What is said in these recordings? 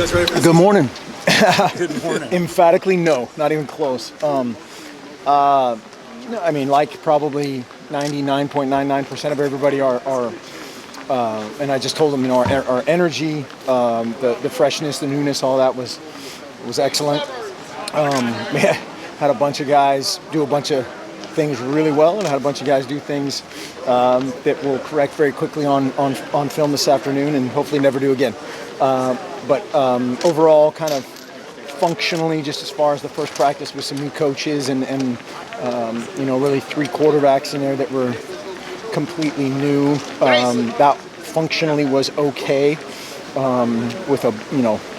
guys ready for Good morning. Good morning. Emphatically no, not even close. No, I mean, like probably 99.99% of everybody are and I just told them, our energy, the freshness, the newness, all that was excellent. We had a bunch of guys do a bunch of things really well, and I had a bunch of guys do things that we'll correct very quickly on film this afternoon, and hopefully never do again. But overall, kind of functionally, just as far as the first practice with some new coaches and really 3 quarterbacks in there that were completely new. That functionally was okay with a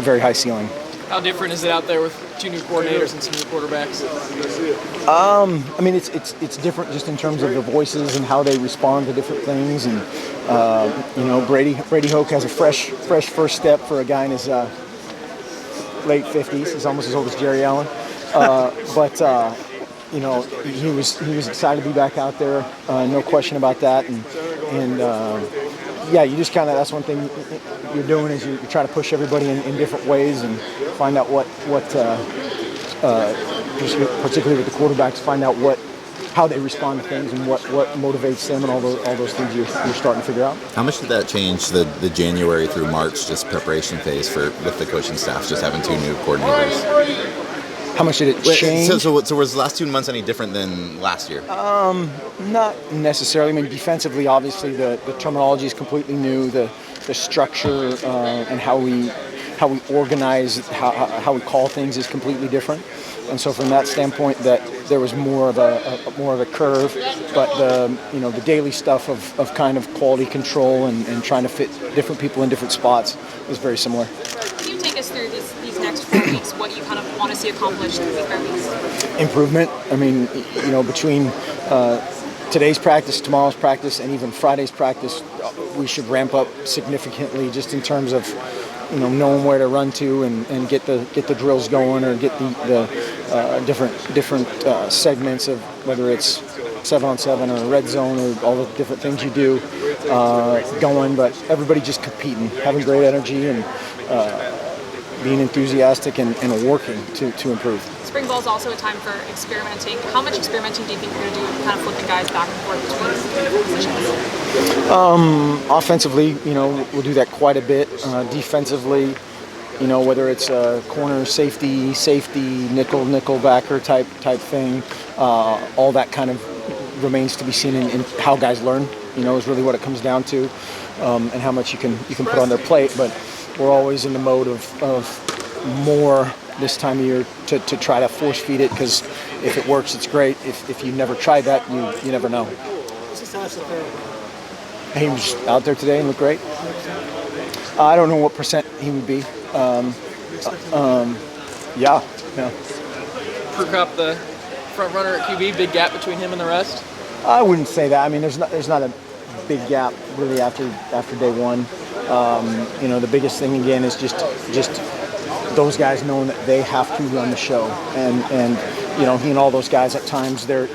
very high ceiling. How different is it out there with 2 new coordinators and some new quarterbacks? I mean, it's different just in terms of the voices and how they respond to different things. And Brady Hoke has a fresh first step for a guy in his late 50s. He's almost as old as Jerry Allen. He was excited to be back out there. No question about that. You just kind of, that's one thing you're doing is you try to push everybody in different ways and find out what particularly with the quarterbacks, find out how they respond to things and what motivates them and all those things you're starting to figure out. How much did that change the January through March just preparation phase with the coaching staff, just having 2 new coordinators? How much did it change? So was the last 2 months any different than last year? Not necessarily. I mean, defensively, obviously, the terminology is completely new. The structure and how we organize, how we call things is completely different. And so, from that standpoint, that there was more of a curve. But the daily stuff of kind of quality control and trying to fit different people in different spots was very similar. Can you take us through these next 4 weeks, what you kind of want to see accomplished in these 4 weeks? Improvement. I mean, between today's practice, tomorrow's practice, and even Friday's practice, we should ramp up significantly just in terms of knowing where to run to and get the drills going, or get the different segments of whether it's 7-on-7 or red zone or all the different things you do going. But everybody just competing, having great energy, and being enthusiastic and working to improve. Spring ball is also a time for experimenting. How much experimenting do you think you're going to do, kind of flipping guys back and forth between different positions? Offensively, we'll do that quite a bit. Defensively, whether it's a corner, safety, nickel backer type thing, all that kind of remains to be seen in how guys learn. Is really what it comes down to, and how much you can put on their plate. But we're always in the mode of more this time of year to try to force feed it, because if it works, it's great. If you never tried that, you never know. He was out there today and looked great. I don't know what percent he would be. Yeah. Per Cup, the front runner at QB, big gap between him and the rest? I wouldn't say that. I mean, there's not a big gap really after day one. The biggest thing again is just those guys knowing that they have to run the show, and he and all those guys at times they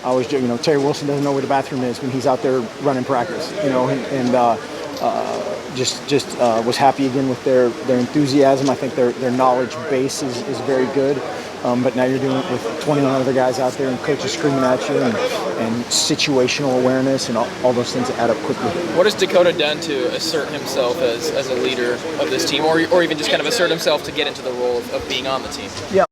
always do. Terry Wilson doesn't know where the bathroom is when he's out there running practice. Just was happy again with their enthusiasm. I think their knowledge base is very good. But now you're doing it with 21 other guys out there and coaches screaming at you, and situational awareness and all those things that add up quickly. What has Dakota done to assert himself as a leader of this team, or even just kind of assert himself to get into the role of being on the team? Yeah.